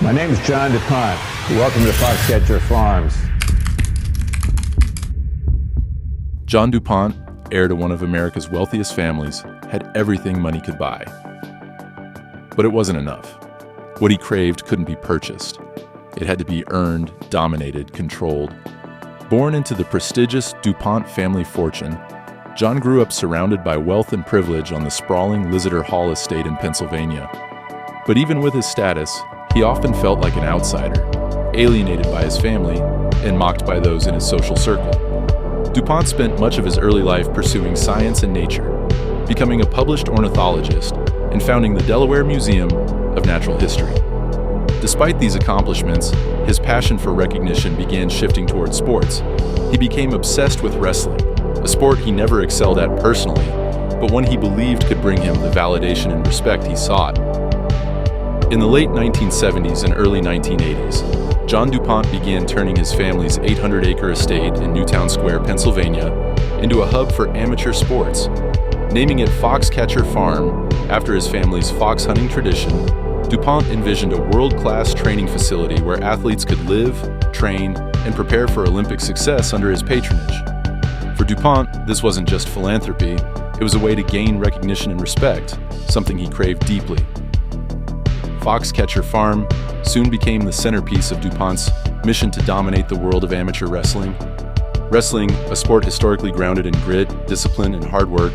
My name is John du Pont. Welcome to Foxcatcher Farms. John du Pont, heir to one of America's wealthiest families, had everything money could buy. But it wasn't enough. What he craved couldn't be purchased. It had to be earned, dominated, controlled. Born into the prestigious Du Pont family fortune, John grew up surrounded by wealth and privilege on the sprawling Liseter Hall estate in Pennsylvania. But even with his status, he often felt like an outsider, alienated by his family and mocked by those in his social circle. Du Pont spent much of his early life pursuing science and nature, becoming a published ornithologist and founding the Delaware Museum of Natural History. Despite these accomplishments, his passion for recognition began shifting towards sports. He became obsessed with wrestling, a sport he never excelled at personally, but one he believed could bring him the validation and respect he sought. In the late 1970s and early 1980s, John du Pont began turning his family's 800-acre estate in Newtown Square, Pennsylvania, into a hub for amateur sports. Naming it Foxcatcher Farm after his family's fox hunting tradition, du Pont envisioned a world-class training facility where athletes could live, train, and prepare for Olympic success under his patronage. For du Pont, this wasn't just philanthropy, it was a way to gain recognition and respect, something he craved deeply. Foxcatcher Farm soon became the centerpiece of du Pont's mission to dominate the world of amateur wrestling. Wrestling, a sport historically grounded in grit, discipline, and hard work,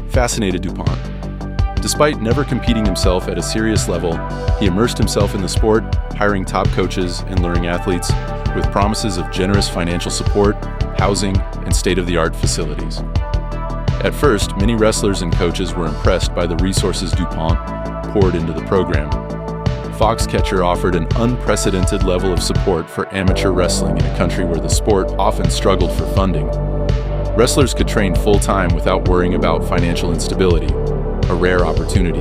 fascinated du Pont. Despite never competing himself at a serious level, he immersed himself in the sport, hiring top coaches and luring athletes with promises of generous financial support, housing, and state-of-the-art facilities. At first, many wrestlers and coaches were impressed by the resources du Pont poured into the program. Foxcatcher offered an unprecedented level of support for amateur wrestling in a country where the sport often struggled for funding. Wrestlers could train full-time without worrying about financial instability, a rare opportunity.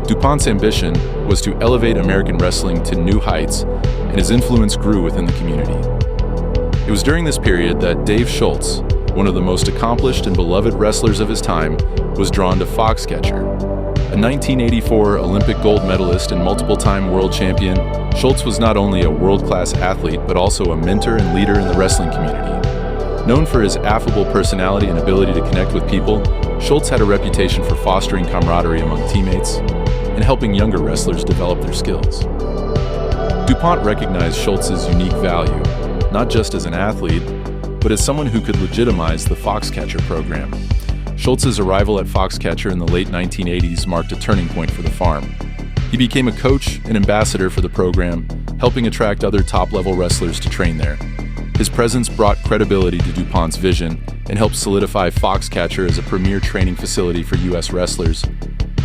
Du Pont's ambition was to elevate American wrestling to new heights, and his influence grew within the community. It was during this period that Dave Schultz, one of the most accomplished and beloved wrestlers of his time, was drawn to Foxcatcher. A 1984 Olympic gold medalist and multiple-time world champion, Schultz was not only a world-class athlete but also a mentor and leader in the wrestling community. Known for his affable personality and ability to connect with people, Schultz had a reputation for fostering camaraderie among teammates and helping younger wrestlers develop their skills. Du Pont recognized Schultz's unique value, not just as an athlete, but as someone who could legitimize the Foxcatcher program. Schultz's arrival at Foxcatcher in the late 1980s marked a turning point for the farm. He became a coach and ambassador for the program, helping attract other top-level wrestlers to train there. His presence brought credibility to du Pont's vision and helped solidify Foxcatcher as a premier training facility for U.S. wrestlers.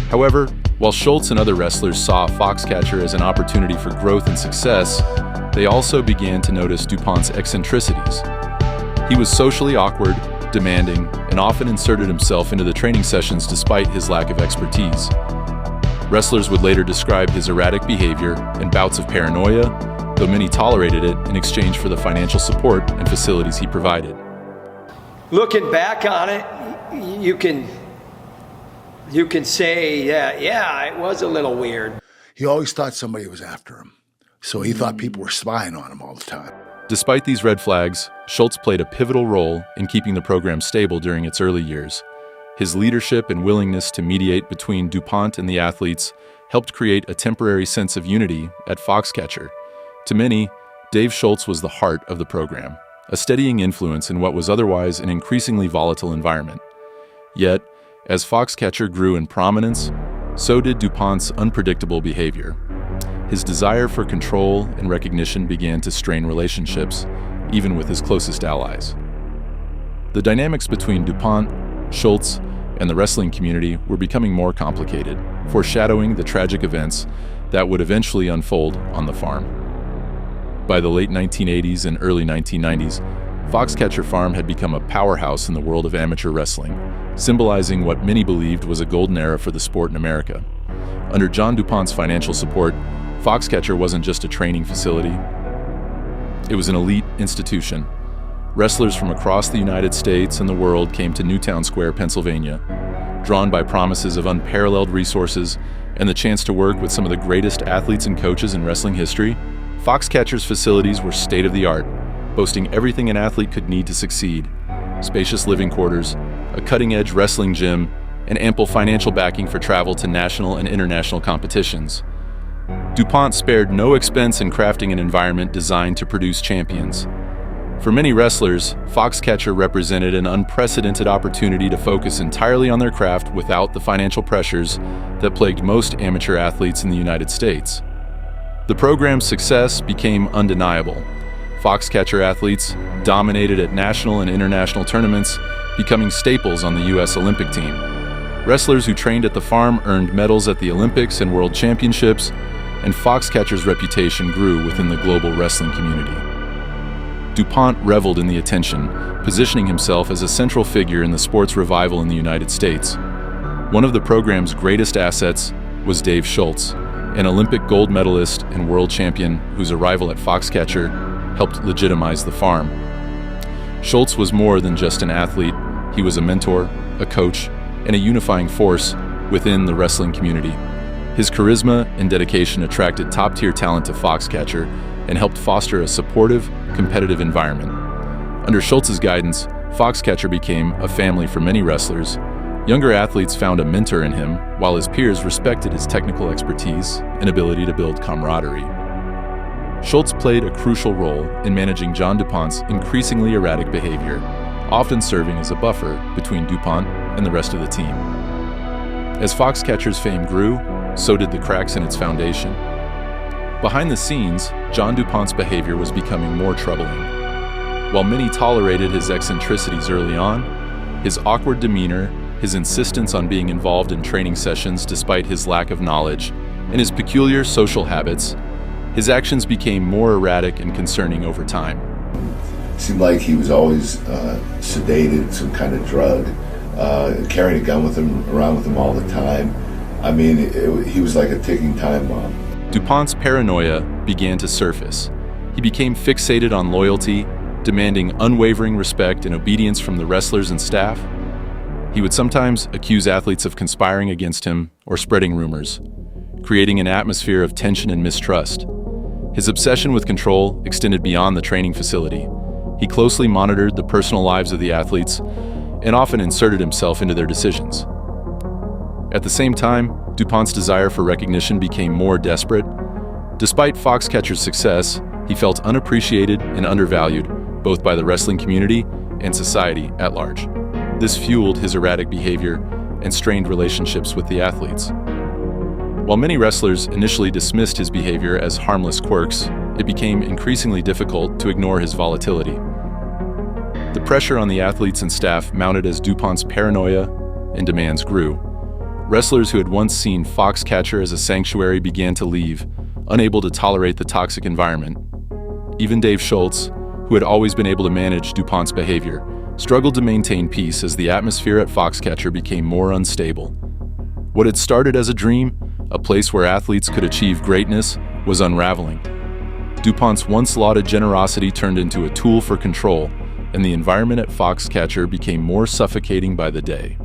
However, while Schultz and other wrestlers saw Foxcatcher as an opportunity for growth and success, they also began to notice du Pont's eccentricities. He was socially awkward, demanding, and often inserted himself into the training sessions despite his lack of expertise. Wrestlers would later describe his erratic behavior and bouts of paranoia, though many tolerated it in exchange for the financial support and facilities he provided. Looking back on it, you can say, yeah, it was a little weird. He always thought somebody was after him, so he thought people were spying on him all the time. Despite these red flags, Schultz played a pivotal role in keeping the program stable during its early years. His leadership and willingness to mediate between du Pont and the athletes helped create a temporary sense of unity at Foxcatcher. To many, Dave Schultz was the heart of the program, a steadying influence in what was otherwise an increasingly volatile environment. Yet, as Foxcatcher grew in prominence, so did du Pont's unpredictable behavior. His desire for control and recognition began to strain relationships, even with his closest allies. The dynamics between du Pont, Schultz, and the wrestling community were becoming more complicated, foreshadowing the tragic events that would eventually unfold on the farm. By the late 1980s and early 1990s, Foxcatcher Farm had become a powerhouse in the world of amateur wrestling, symbolizing what many believed was a golden era for the sport in America. Under John du Pont's financial support, Foxcatcher wasn't just a training facility. It was an elite institution. Wrestlers from across the United States and the world came to Newtown Square, Pennsylvania. drawn by promises of unparalleled resources and the chance to work with some of the greatest athletes and coaches in wrestling history, Foxcatcher's facilities were state-of-the-art, boasting everything an athlete could need to succeed: spacious living quarters, a cutting-edge wrestling gym, and ample financial backing for travel to national and international competitions. Du Pont spared no expense in crafting an environment designed to produce champions. For many wrestlers, Foxcatcher represented an unprecedented opportunity to focus entirely on their craft without the financial pressures that plagued most amateur athletes in the United States. The program's success became undeniable. Foxcatcher athletes dominated at national and international tournaments, becoming staples on the U.S. Olympic team. Wrestlers who trained at the farm earned medals at the Olympics and World Championships, and Foxcatcher's reputation grew within the global wrestling community. Du Pont reveled in the attention, positioning himself as a central figure in the sport's revival in the United States. One of the program's greatest assets was Dave Schultz, an Olympic gold medalist and world champion whose arrival at Foxcatcher helped legitimize the farm. Schultz was more than just an athlete. He was a mentor, a coach, and a unifying force within the wrestling community. His charisma and dedication attracted top-tier talent to Foxcatcher and helped foster a supportive, competitive environment. Under Schultz's guidance, Foxcatcher became a family for many wrestlers. Younger athletes found a mentor in him, while his peers respected his technical expertise and ability to build camaraderie. Schultz played a crucial role in managing John du Pont's increasingly erratic behavior, often serving as a buffer between du Pont and the rest of the team. As Foxcatcher's fame grew, so did the cracks in its foundation. Behind the scenes, John du Pont's behavior was becoming more troubling. While many tolerated his eccentricities early on, his awkward demeanor, his insistence on being involved in training sessions despite his lack of knowledge, and his peculiar social habits, his actions became more erratic and concerning over time. It seemed like he was always sedated, some kind of drug, carrying a gun with him, around with him all the time. I mean, he was like a ticking time bomb. Du Pont's paranoia began to surface. He became fixated on loyalty, demanding unwavering respect and obedience from the wrestlers and staff. He would sometimes accuse athletes of conspiring against him or spreading rumors, creating an atmosphere of tension and mistrust. His obsession with control extended beyond the training facility. He closely monitored the personal lives of the athletes and often inserted himself into their decisions. At the same time, Du Pont's desire for recognition became more desperate. Despite Foxcatcher's success, he felt unappreciated and undervalued, both by the wrestling community and society at large. This fueled his erratic behavior and strained relationships with the athletes. While many wrestlers initially dismissed his behavior as harmless quirks, it became increasingly difficult to ignore his volatility. The pressure on the athletes and staff mounted as Du Pont's paranoia and demands grew. Wrestlers who had once seen Foxcatcher as a sanctuary began to leave, unable to tolerate the toxic environment. Even Dave Schultz, who had always been able to manage Du Pont's behavior, struggled to maintain peace as the atmosphere at Foxcatcher became more unstable. What had started as a dream, a place where athletes could achieve greatness, was unraveling. Du Pont's once lauded generosity turned into a tool for control, and the environment at Foxcatcher became more suffocating by the day.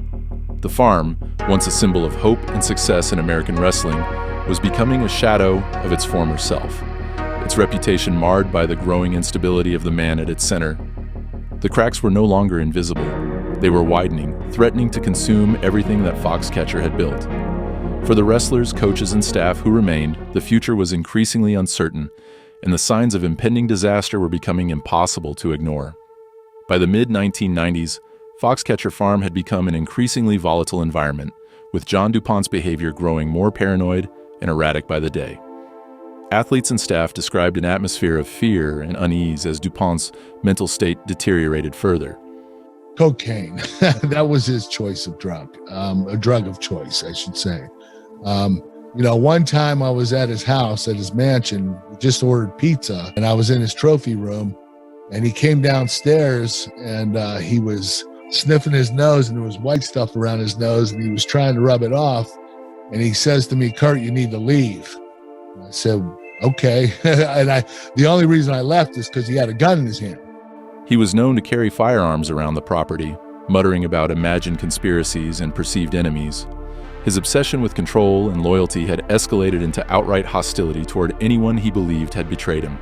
The farm, once a symbol of hope and success in American wrestling, was becoming a shadow of its former self, its reputation marred by the growing instability of the man at its center. The cracks were no longer invisible. They were widening, threatening to consume everything that Foxcatcher had built. For the wrestlers, coaches, and staff who remained, the future was increasingly uncertain, and the signs of impending disaster were becoming impossible to ignore. By the mid-1990s, Foxcatcher Farm had become an increasingly volatile environment, with John du Pont's behavior growing more paranoid and erratic by the day. Athletes and staff described an atmosphere of fear and unease as du Pont's mental state deteriorated further. Cocaine, that was his choice of drug, a drug of choice, I should say. One time I was at his house, at his mansion, just ordered pizza, and I was in his trophy room, and he came downstairs, and he was sniffing his nose, and there was white stuff around his nose, and he was trying to rub it off. And he says to me, "Kurt, you need to leave." And I said, "Okay." And the only reason I left is because he had a gun in his hand. He was known to carry firearms around the property, muttering about imagined conspiracies and perceived enemies. His obsession with control and loyalty had escalated into outright hostility toward anyone he believed had betrayed him.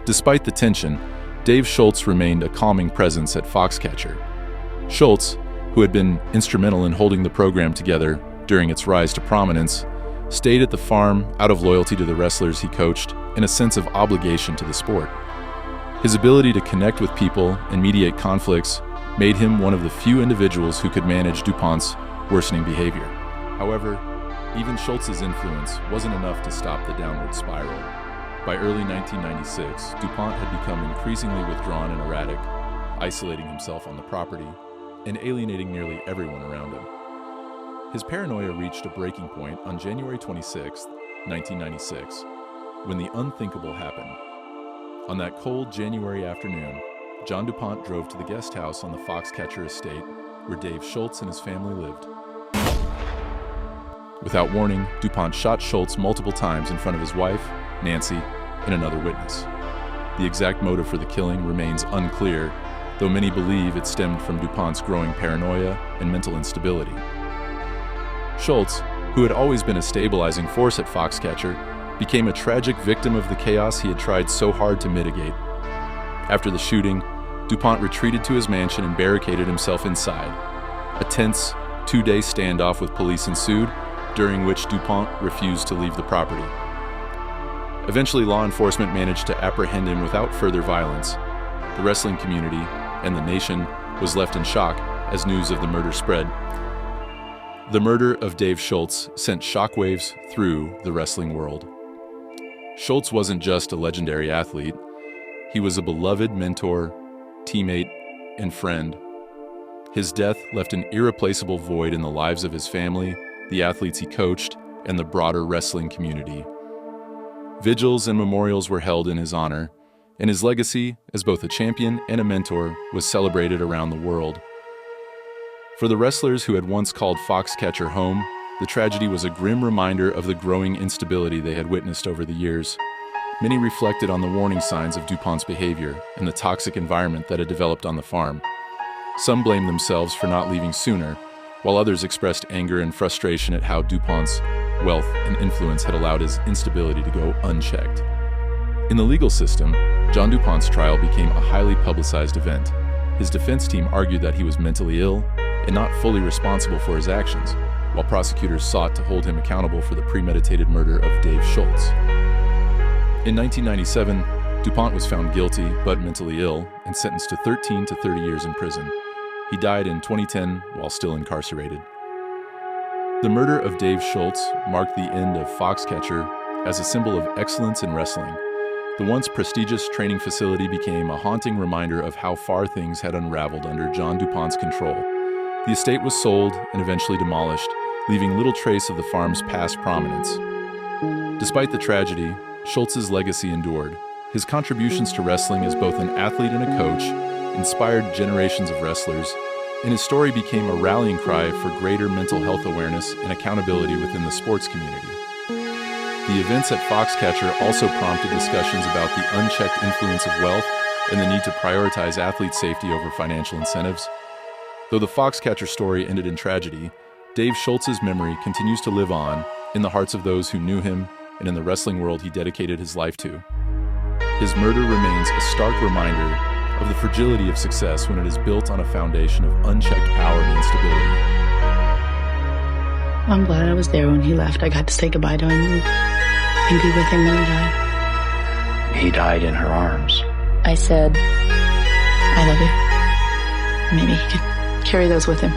Despite the tension, Dave Schultz remained a calming presence at Foxcatcher. Schultz, who had been instrumental in holding the program together during its rise to prominence, stayed at the farm out of loyalty to the wrestlers he coached and a sense of obligation to the sport. His ability to connect with people and mediate conflicts made him one of the few individuals who could manage du Pont's worsening behavior. However, even Schultz's influence wasn't enough to stop the downward spiral. By early 1996, du Pont had become increasingly withdrawn and erratic, isolating himself on the property and alienating nearly everyone around him. His paranoia reached a breaking point on January 26, 1996, when the unthinkable happened. On that cold January afternoon, John du Pont drove to the guest house on the Foxcatcher estate where Dave Schultz and his family lived. Without warning, du Pont shot Schultz multiple times in front of his wife, Nancy, and another witness. The exact motive for the killing remains unclear, though many believe it stemmed from du Pont's growing paranoia and mental instability. Schultz, who had always been a stabilizing force at Foxcatcher, became a tragic victim of the chaos he had tried so hard to mitigate. After the shooting, du Pont retreated to his mansion and barricaded himself inside. A tense, 2-day standoff with police ensued, during which du Pont refused to leave the property. Eventually, law enforcement managed to apprehend him without further violence. The wrestling community and the nation was left in shock as news of the murder spread. The murder of Dave Schultz sent shockwaves through the wrestling world. Schultz wasn't just a legendary athlete. He was a beloved mentor, teammate, and friend. His death left an irreplaceable void in the lives of his family, the athletes he coached, and the broader wrestling community. Vigils and memorials were held in his honor, and his legacy as both a champion and a mentor was celebrated around the world. For the wrestlers who had once called Foxcatcher home, the tragedy was a grim reminder of the growing instability they had witnessed over the years. Many reflected on the warning signs of du Pont's behavior and the toxic environment that had developed on the farm. Some blamed themselves for not leaving sooner, while others expressed anger and frustration at how du Pont's wealth and influence had allowed his instability to go unchecked. In the legal system, John du Pont's trial became a highly publicized event. His defense team argued that he was mentally ill and not fully responsible for his actions, while prosecutors sought to hold him accountable for the premeditated murder of Dave Schultz. In 1997, du Pont was found guilty but mentally ill and sentenced to 13 to 30 years in prison. He died in 2010 while still incarcerated. The murder of Dave Schultz marked the end of Foxcatcher as a symbol of excellence in wrestling. The once prestigious training facility became a haunting reminder of how far things had unraveled under John du Pont's control. The estate was sold and eventually demolished, leaving little trace of the farm's past prominence. Despite the tragedy, Schultz's legacy endured. His contributions to wrestling as both an athlete and a coach inspired generations of wrestlers, and his story became a rallying cry for greater mental health awareness and accountability within the sports community. The events at Foxcatcher also prompted discussions about the unchecked influence of wealth and the need to prioritize athlete safety over financial incentives. Though the Foxcatcher story ended in tragedy, Dave Schultz's memory continues to live on in the hearts of those who knew him and in the wrestling world he dedicated his life to. His murder remains a stark reminder of the fragility of success when it is built on a foundation of unchecked power and instability. I'm glad I was there when he left. I got to say goodbye to him and be with him when he died. He died in her arms. I said, I love you. Maybe he could carry those with him.